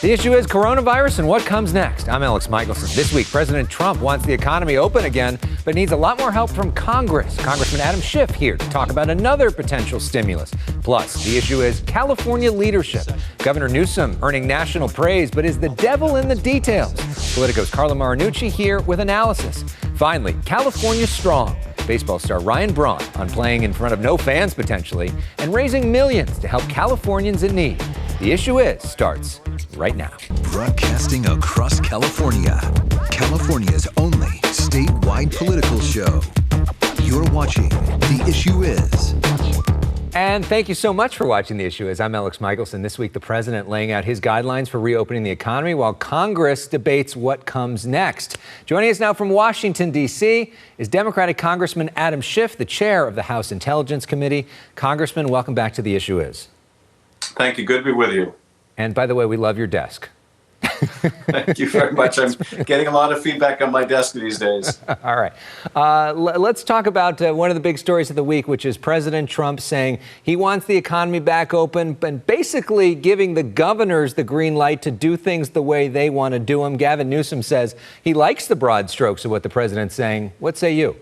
The issue is coronavirus and what comes next. I'm Alex Michelson. This week, President Trump wants the economy open again, but needs a lot more help from Congress. Congressman Adam Schiff here to talk about another potential stimulus. Plus, the issue is California leadership. Governor Newsom earning national praise, but is the devil in the details? Politico's Carla Marinucci here with analysis. Finally, California strong. Baseball star Ryan Braun on playing in front of no fans potentially and raising millions to help Californians in need. The issue is starts right now. Broadcasting across California, California's only statewide political show. You're watching The Issue Is. And thank you so much for watching The Issue Is. I'm Alex Michelson. This week, the president laying out his guidelines for reopening the economy while Congress debates what comes next. Joining us now from Washington, D.C. is Democratic Congressman Adam Schiff, the chair of the House Intelligence Committee. Congressman, welcome back to The Issue Is. Thank you. Good to be with you. And by the way, we love your desk. Thank you very much. I'm getting a lot of feedback on my desk these days. All right. Let's talk about one of the big stories of the week, which is President Trump saying he wants the economy back open and basically giving the governors the green light to do things the way they want to do them. Gavin Newsom says he likes the broad strokes of what the president's saying. What say you?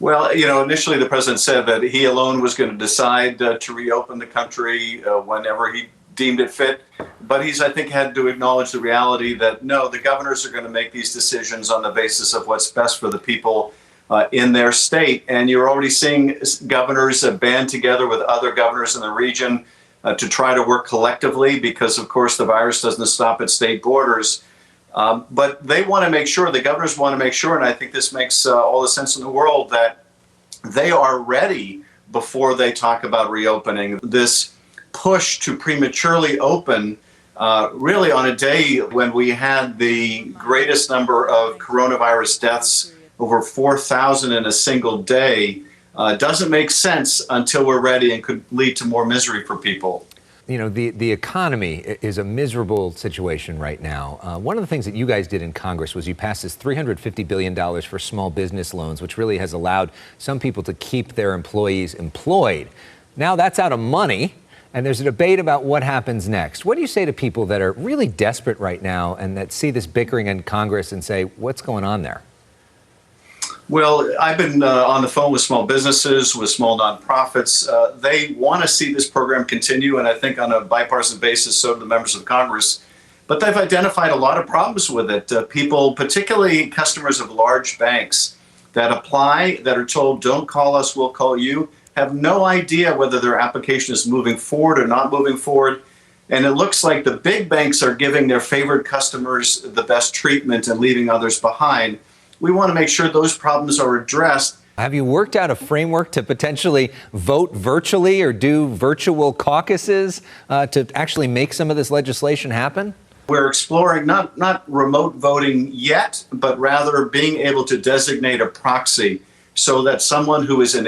Well, initially the president said that he alone was going to decide to reopen the country whenever he deemed it fit. But he's, I think, had to acknowledge the reality that, no, the governors are going to make these decisions on the basis of what's best for the people in their state. And you're already seeing governors band together with other governors in the region to try to work collectively because, of course, the virus doesn't stop at state borders. But they want to make sure, the governors want to make sure, and I think this makes all the sense in the world, that they are ready before they talk about reopening. This push to prematurely open really on a day when we had the greatest number of coronavirus deaths, over 4,000 in a single day, doesn't make sense until we're ready and could lead to more misery for people. You know, the economy is a miserable situation right now. One of the things that you guys did in Congress was you passed this $350 billion for small business loans, which really has allowed some people to keep their employees employed. Now that's out of money, and there's a debate about what happens next. What do you say to people that are really desperate right now and that see this bickering in Congress and say, what's going on there? Well, I've been on the phone with small businesses, with small nonprofits. They want to see this program continue, and I think on a bipartisan basis, so do the members of Congress. But they've identified a lot of problems with it. People, particularly customers of large banks that apply, that are told, don't call us, we'll call you, have no idea whether their application is moving forward or not moving forward. And it looks like the big banks are giving their favorite customers the best treatment and leaving others behind. We want to make sure those problems are addressed. Have you worked out a framework to potentially vote virtually or do virtual caucuses to actually make some of this legislation happen? We're exploring not remote voting yet, but rather being able to designate a proxy so that someone who is in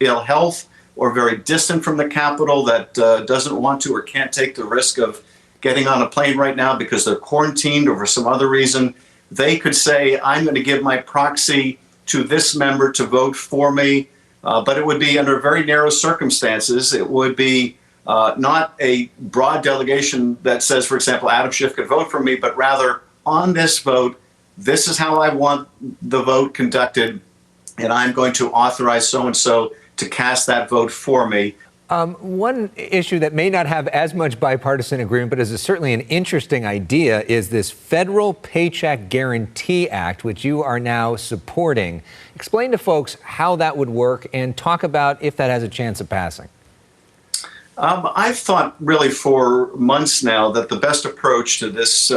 ill health or very distant from the Capitol that doesn't want to or can't take the risk of getting on a plane right now because they're quarantined or for some other reason, they could say, I'm going to give my proxy to this member to vote for me. But it would be under very narrow circumstances. It would be not a broad delegation that says, for example, Adam Schiff could vote for me, but rather on this vote, this is how I want the vote conducted, and I'm going to authorize so-and-so to cast that vote for me. One issue that may not have as much bipartisan agreement, but is certainly an interesting idea, is this Federal Paycheck Guarantee Act, which you are now supporting. Explain to folks how that would work and talk about if that has a chance of passing. I've thought really for months now that the best approach to this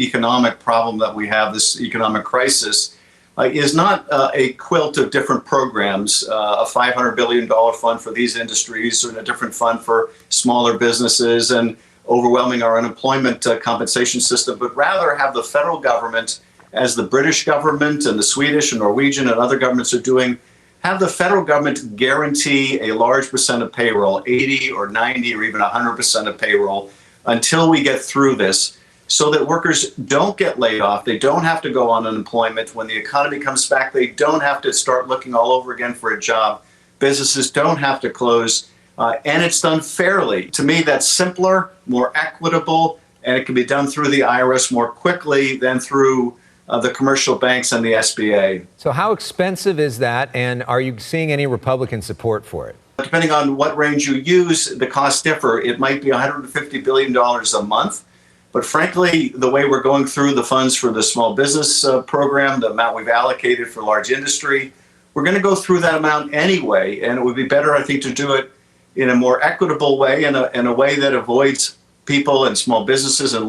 economic problem that we have, this economic crisis, is not a quilt of different programs, a $500 billion fund for these industries or a different fund for smaller businesses and overwhelming our unemployment compensation system, but rather have the federal government, as the British government and the Swedish and Norwegian and other governments are doing, have the federal government guarantee a large percent of payroll, 80 or 90 or even 100% of payroll, until we get through this, so that workers don't get laid off. They don't have to go on unemployment. When the economy comes back, they don't have to start looking all over again for a job. Businesses don't have to close, and it's done fairly. To me, that's simpler, more equitable, and it can be done through the IRS more quickly than through the commercial banks and the SBA. So how expensive is that, and are you seeing any Republican support for it? Depending on what range you use, the costs differ. It might be $150 billion a month. But frankly, the way we're going through the funds for the small business program, the amount we've allocated for large industry, we're going to go through that amount anyway. And it would be better, I think, to do it in a more equitable way, in a way that avoids people and small businesses and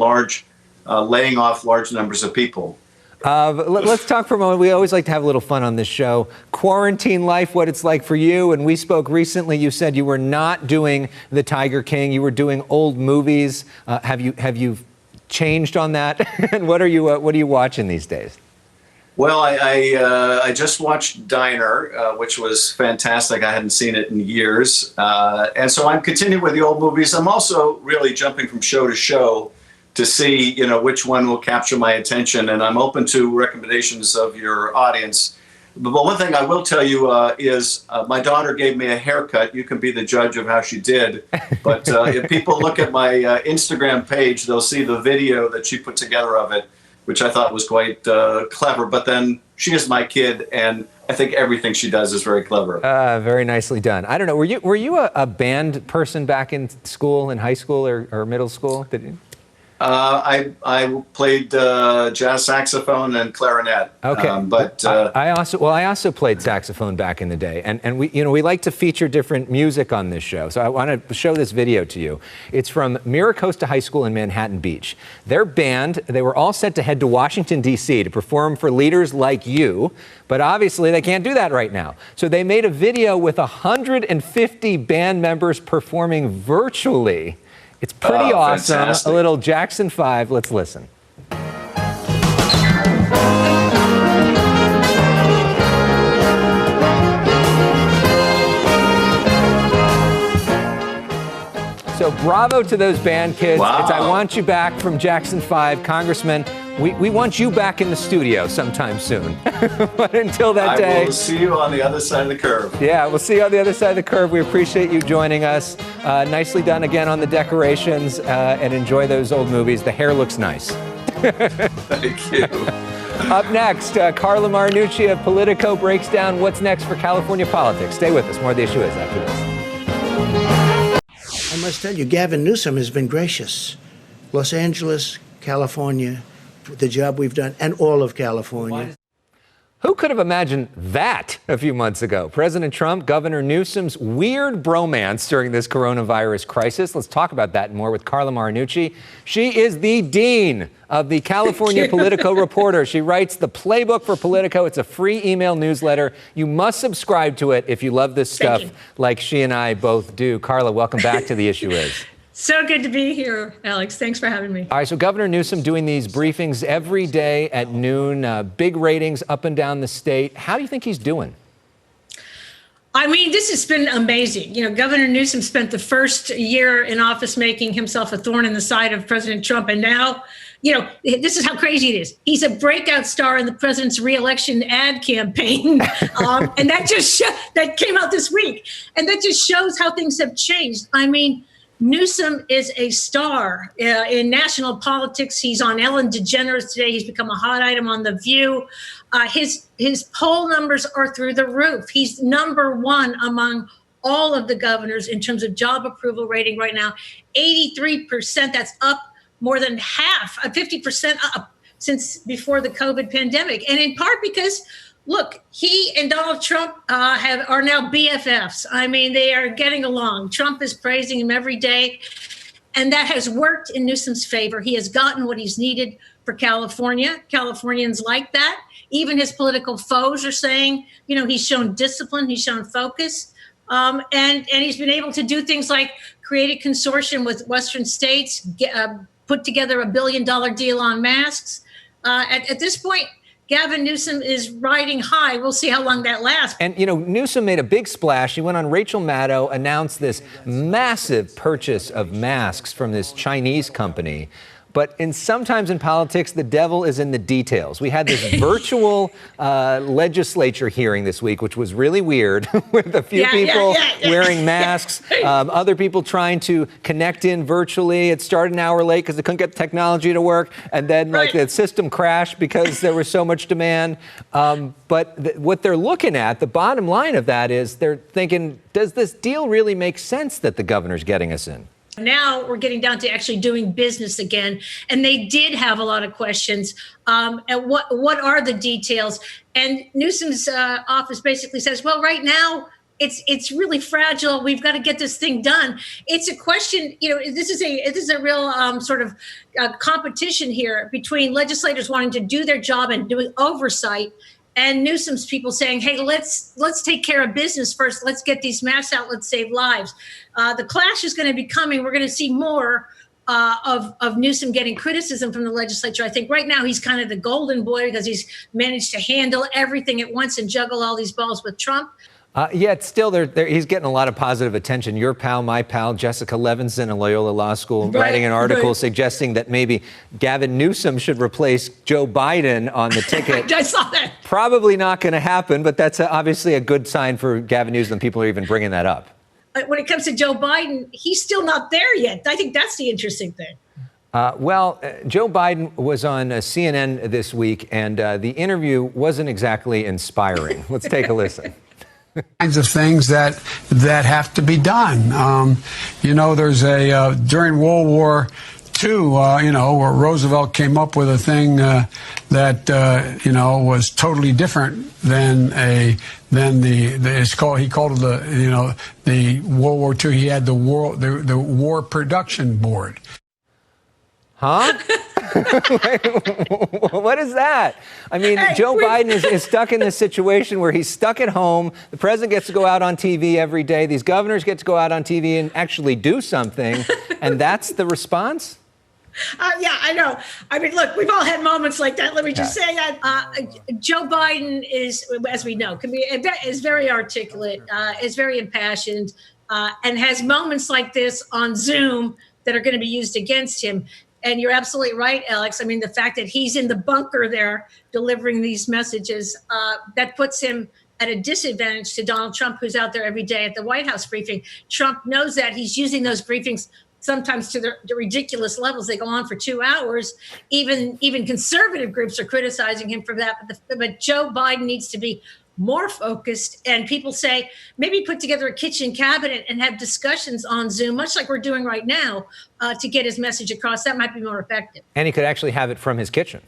laying off large numbers of people. Let's talk for a moment. We always like to have a little fun on this show. Quarantine life, what it's like for you. And we spoke recently. You said you were not doing The Tiger King. You were doing old movies. Have you changed on that? And what are you watching these days? Well, I just watched Diner, which was fantastic. I hadn't seen it in years. And so I'm continuing with the old movies. I'm also really jumping from show to show to see, which one will capture my attention. And I'm open to recommendations of your audience. But one thing I will tell you is my daughter gave me a haircut. You can be the judge of how she did. But if people look at my Instagram page, they'll see the video that she put together of it, which I thought was quite clever. But then she is my kid, and I think everything she does is very clever. Very nicely done. I don't know. Were you a band person back in school, in high school or middle school? I played jazz saxophone and clarinet. Okay, I also played saxophone back in the day, and we like to feature different music on this show. So I want to show this video to you. It's from Miracosta High School in Manhattan Beach. Their band, they were all set to head to Washington D.C. to perform for leaders like you, but obviously they can't do that right now. So they made a video with 150 band members performing virtually. It's pretty awesome. Fantastic. A little Jackson 5. Let's listen. So bravo to those band kids. Wow. It's I Want You Back from Jackson 5. Congressman, we want you back in the studio sometime soon. But until that day. I will see you on the other side of the curve. Yeah, we'll see you on the other side of the curve. We appreciate you joining us. Nicely done again on the decorations, and enjoy those old movies. The hair looks nice. Thank you. Up next, Carla Marinucci of Politico breaks down what's next for California politics. Stay with us. More of The Issue Is after this. I must tell you, Gavin Newsom has been gracious. Los Angeles, California, the job we've done, and all of California. Who could have imagined that a few months ago? President Trump, Governor Newsom's weird bromance during this coronavirus crisis. Let's talk about that and more with Carla Marinucci. She is the dean of the California Politico Reporter. She writes the playbook for Politico. It's a free email newsletter. You must subscribe to it if you love this stuff like she and I both do. Carla, welcome back to The Issue Is. So good to be here, Alex. Thanks for having me. All right, so Governor Newsom doing these briefings every day at noon, big ratings up and down the state. How do you think he's doing? I mean, this has been amazing. Governor Newsom spent the first year in office making himself a thorn in the side of President Trump. And now, this is how crazy it is. He's a breakout star in the president's reelection ad campaign. And that came out this week. And that just shows how things have changed. I mean, Newsom is a star in national politics. He's on Ellen DeGeneres today. He's become a hot item on The View. His poll numbers are through the roof. He's number one among all of the governors in terms of job approval rating right now. 83%. That's up more than half, 50% up since before the COVID pandemic. And in part because, look, he and Donald Trump are now BFFs. I mean, they are getting along. Trump is praising him every day. And that has worked in Newsom's favor. He has gotten what he's needed for California. Californians like that. Even his political foes are saying, he's shown discipline, he's shown focus. And he's been able to do things like create a consortium with Western states, put together $1 billion deal on masks. At this point, Gavin Newsom is riding high. We'll see how long that lasts. And, Newsom made a big splash. He went on Rachel Maddow, announced this massive purchase of masks from this Chinese company. But sometimes in politics, the devil is in the details. We had this virtual legislature hearing this week, which was really weird, with a few people wearing masks, other people trying to connect in virtually. It started an hour late because they couldn't get the technology to work, and then the system crashed because there was so much demand. But what they're looking at, the bottom line of that is they're thinking, does this deal really make sense that the governor's getting us in? Now we're getting down to actually doing business again. And they did have a lot of questions. And what are the details? And Newsom's office basically says, well, right now, it's really fragile. We've got to get this thing done. It's a question, this is a real sort of competition here between legislators wanting to do their job and doing oversight, and Newsom's people saying, hey, let's take care of business first. Let's get these masks out. Let's save lives. The clash is going to be coming. We're going to see more of Newsom getting criticism from the legislature. I think right now he's kind of the golden boy because he's managed to handle everything at once and juggle all these balls with Trump. Yet still, he's getting a lot of positive attention. Your pal, my pal, Jessica Levinson at Loyola Law School, writing an article suggesting that maybe Gavin Newsom should replace Joe Biden on the ticket. I saw that. Probably not going to happen, but that's obviously a good sign for Gavin Newsom. People are even bringing that up. When it comes to Joe Biden, he's still not there yet. I think that's the interesting thing. Joe Biden was on CNN this week, and the interview wasn't exactly inspiring. Let's take a listen. Kinds of things that have to be done. There's during World War II, where Roosevelt came up with a thing that was totally different than he called it the World War II. He had the War Production Board. Huh? What is that? I mean, Joe Biden is stuck in this situation where he's stuck at home. The president gets to go out on TV every day. These governors get to go out on TV and actually do something. And that's the response? Yeah, I know. I mean, look, we've all had moments like that. Let me just say that Joe Biden is, as we know, is very articulate, is very impassioned, and has moments like this on Zoom that are going to be used against him. And you're absolutely right, Alex. I mean, the fact that he's in the bunker there delivering these messages, that puts him at a disadvantage to Donald Trump, who's out there every day at the White House briefing. Trump knows that. He's using those briefings sometimes to the ridiculous levels. They go on for 2 hours. Even conservative groups are criticizing him for that. But Joe Biden needs to be more focused, and people say maybe put together a kitchen cabinet and have discussions on Zoom, much like we're doing right now, to get his message across. That might be more effective. And he could actually have it from his kitchen.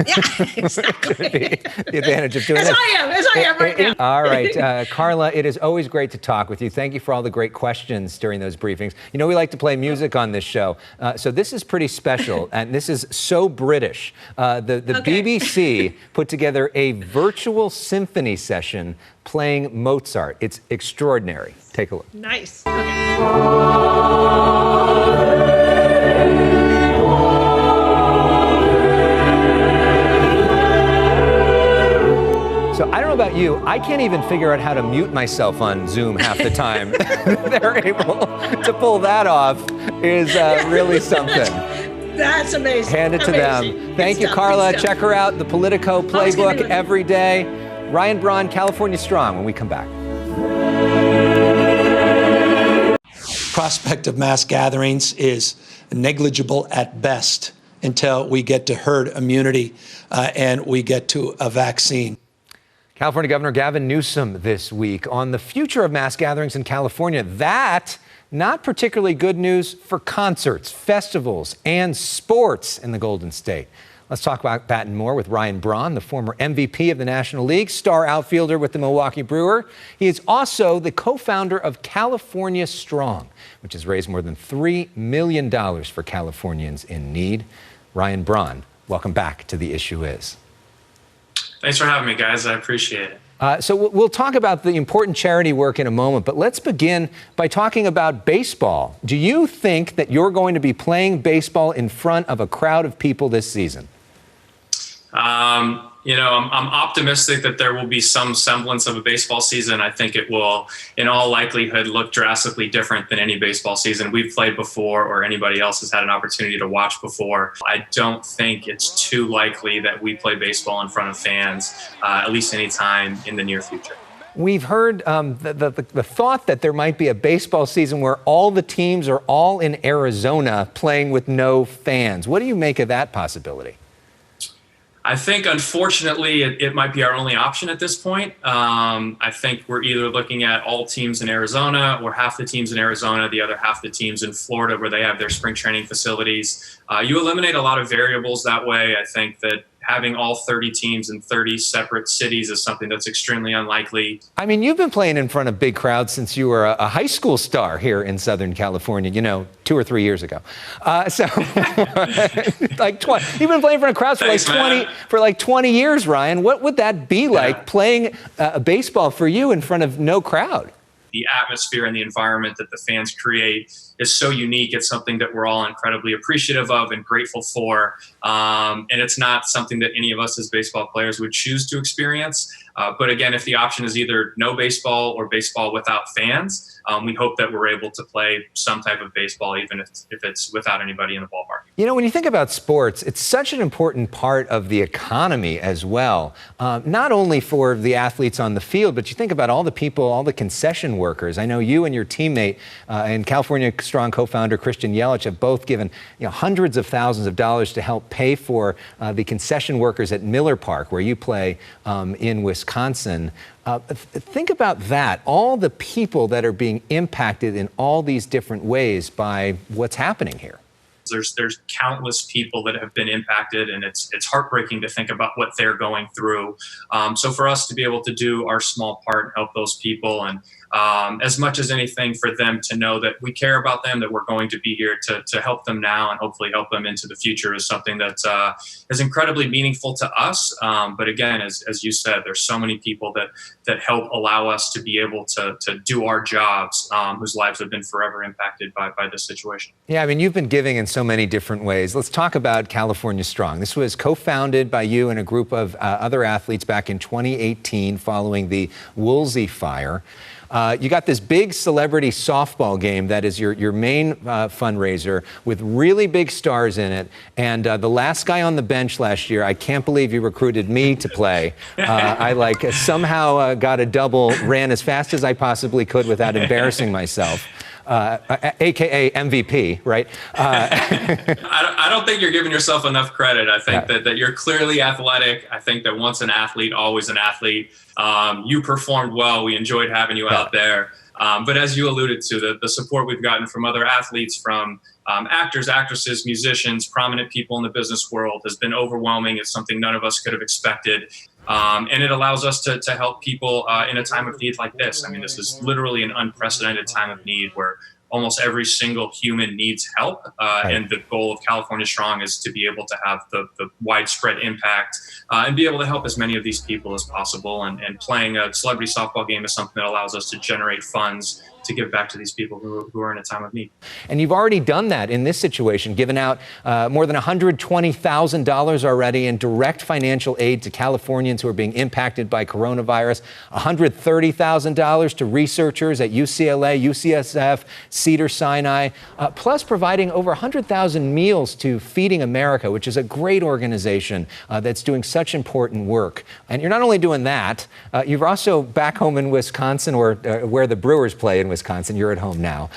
Yeah, exactly. The advantage of doing as I am right now. All right, Carla, it is always great to talk with you. Thank you for all the great questions during those briefings. We like to play music on this show, so this is pretty special, and this is so British. The BBC put together a virtual symphony session playing Mozart. It's extraordinary. Take a look. Nice. Okay. So I don't know about you, I can't even figure out how to mute myself on Zoom half the time. They're able to pull that off is really something. That's amazing. Hand it to them. Thank you, Carla. Check her out, the Politico Playbook every day. Ryan Braun, California Strong, when we come back. Prospect of mass gatherings is negligible at best until we get to herd immunity and we get to a vaccine. California Governor Gavin Newsom this week on the future of mass gatherings in California. That, not particularly good news for concerts, festivals, and sports in the Golden State. Let's talk about that and more with Ryan Braun, the former MVP of the National League, star outfielder with the Milwaukee Brewers. He is also the co-founder of California Strong, which has raised more than $3 million for Californians in need. Ryan Braun, welcome back to The Issue Is. Thanks for having me, guys. I appreciate it. So we'll talk about the important charity work in a moment, but let's begin by talking about baseball. Do you think that you're going to be playing baseball in front of a crowd of people this season? I'm optimistic that there will be some semblance of a baseball season. I think it will, in all likelihood, look drastically different than any baseball season we've played before or anybody else has had an opportunity to watch before. I don't think it's too likely that we play baseball in front of fans, at least any time in the near future. We've heard the thought that there might be a baseball season where all the teams are all in Arizona playing with no fans. What do you make of that possibility? I think, unfortunately, it might be our only option at this point. I think we're either looking at all teams in Arizona or half the teams in Arizona, the other half the teams in Florida where they have their spring training facilities. You eliminate a lot of variables that way. I think that having all 30 teams in 30 separate cities is something that's extremely unlikely. I mean, you've been playing in front of big crowds since you were a high school star here in Southern California, 2 or 3 years ago. You've been playing in front of crowds for like 20 years, Ryan. What would that be like playing baseball for you in front of no crowd? The atmosphere and the environment that the fans create is so unique. It's something that we're all incredibly appreciative of and grateful for. And it's not something that any of us as baseball players would choose to experience. But again, if the option is either no baseball or baseball without fans, we hope that we're able to play some type of baseball, even if it's without anybody in the ballpark. When you think about sports, it's such an important part of the economy as well, not only for the athletes on the field, but you think about all the people, all the concession workers. I know you and your teammate and California Strong co-founder Christian Yelich have both given hundreds of thousands of dollars to help pay for the concession workers at Miller Park, where you play in Wisconsin. Think about that, all the people that are being impacted in all these different ways by what's happening here. There's countless people that have been impacted, and it's heartbreaking to think about what they're going through. So for us to be able to do our small part and help those people, and as much as anything for them to know that we care about them, that we're going to be here to help them now and hopefully help them into the future, is something that is incredibly meaningful to us. But again, as you said, there's so many people that help allow us to be able to do our jobs, whose lives have been forever impacted by this situation. Yeah, I mean, you've been giving in so many different ways. Let's talk about California Strong. This was co-founded by you and a group of other athletes back in 2018 following the Woolsey fire. You got this big celebrity softball game that is your main fundraiser with really big stars in it. And the last guy on the bench last year, I can't believe you recruited me to play. I somehow got a double, ran as fast as I possibly could without embarrassing myself. AKA MVP, right? I don't think you're giving yourself enough credit. I think that you're clearly athletic. I think that once an athlete, always an athlete. You performed well. We enjoyed having you out there. But as you alluded to, the support we've gotten from other athletes, from actors, actresses, musicians, prominent people in the business world has been overwhelming. It's something none of us could have expected. And it allows us to help people in a time of need like this. I mean, this is literally an unprecedented time of need where almost every single human needs help. And the goal of California Strong is to be able to have the widespread impact and be able to help as many of these people as possible. And playing a celebrity softball game is something that allows us to generate funds to give back to these people who are in a time of need. And you've already done that in this situation, given out more than $120,000 already in direct financial aid to Californians who are being impacted by coronavirus, $130,000 to researchers at UCLA, UCSF, Cedars-Sinai, plus providing over 100,000 meals to Feeding America, which is a great organization that's doing such important work. And you're not only doing that, you're also back home in Wisconsin, or where the Brewers play in Wisconsin. You're at home now.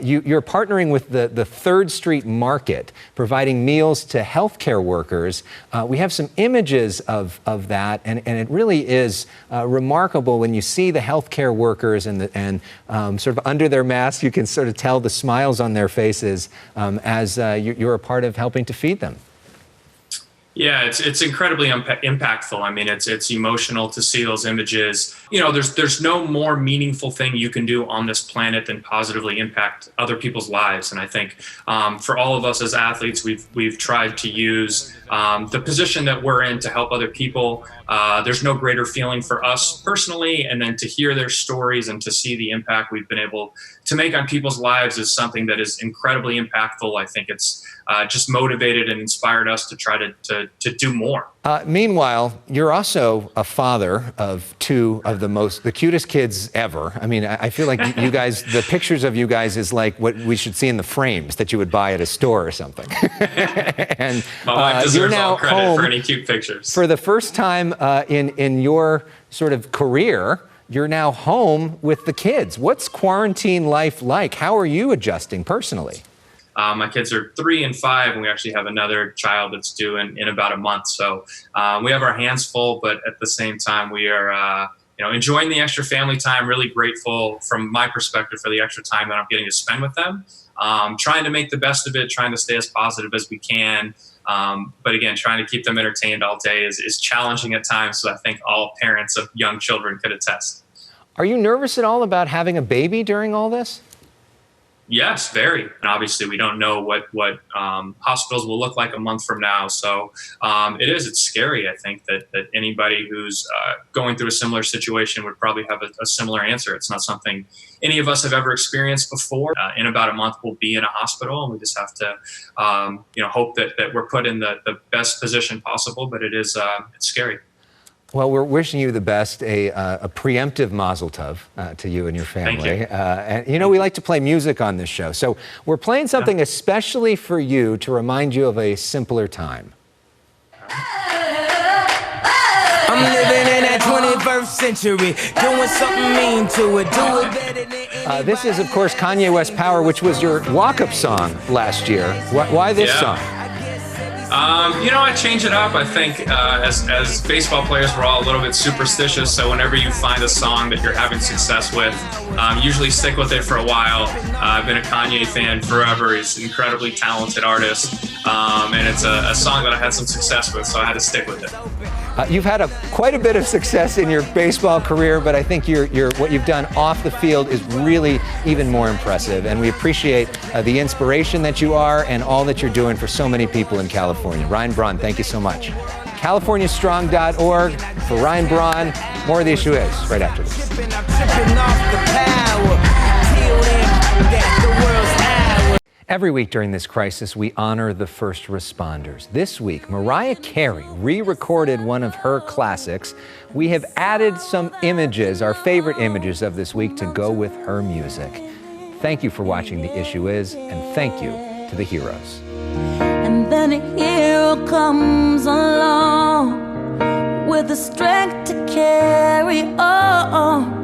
You're partnering with the Third Street Market, providing meals to healthcare workers. We have some images of that, and it really is remarkable when you see the healthcare workers and sort of under their masks, you can sort of tell the smiles on their faces as you're a part of helping to feed them. Yeah, it's incredibly impactful. I mean, it's emotional to see those images. There's no more meaningful thing you can do on this planet than positively impact other people's lives. And I think for all of us as athletes, we've tried to use the position that we're in to help other people. There's no greater feeling for us personally, and then to hear their stories and to see the impact we've been able to make on people's lives is something that is incredibly impactful. I think it's just motivated and inspired us to try to do more. Meanwhile, you're also a father of two of the cutest kids ever. I mean, I feel like you guys, the pictures of you guys is like what we should see in the frames that you would buy at a store or something. And my wife deserves you're now all credit home for any cute pictures. For the first time in your sort of career, you're now home with the kids. What's quarantine life like? How are you adjusting personally? My kids are 3 and 5, and we actually have another child that's due in about a month. So we have our hands full, but at the same time, we are enjoying the extra family time. Really grateful, from my perspective, for the extra time that I'm getting to spend with them. Trying to make the best of it, trying to stay as positive as we can. But again, trying to keep them entertained all day is challenging at times. So I think all parents of young children could attest. Are you nervous at all about having a baby during all this? Yes, very. And obviously, we don't know what hospitals will look like a month from now. So it's scary. I think that anybody who's going through a similar situation would probably have a similar answer. It's not something any of us have ever experienced before. In about a month, we'll be in a hospital, and we just have to hope that we're put in the best position possible. But it's scary. Well, we're wishing you the best, a preemptive mazel tov to you and your family. Thank you. And we like to play music on this show. So we're playing something especially for you to remind you of a simpler time. I'm living in that 21st century, doing something mean to it, do it better than this is, of course, Kanye West Power, which was your walk-up song last year. Why this song? I change it up. I think as baseball players, we're all a little bit superstitious. So whenever you find a song that you're having success with, usually stick with it for a while. I've been a Kanye fan forever. He's an incredibly talented artist. And it's a song that I had some success with, so I had to stick with it. You've had quite a bit of success in your baseball career, but I think what you've done off the field is really even more impressive. And we appreciate the inspiration that you are and all that you're doing for so many people in California. Ryan Braun, thank you so much. CaliforniaStrong.org. For Ryan Braun, more of The Issue Is right after this. Every week during this crisis, we honor the first responders. This week, Mariah Carey re-recorded one of her classics. We have added some images, our favorite images of this week, to go with her music. Thank you for watching The Issue Is, and thank you to the heroes. And then a hero comes along with the strength to carry on.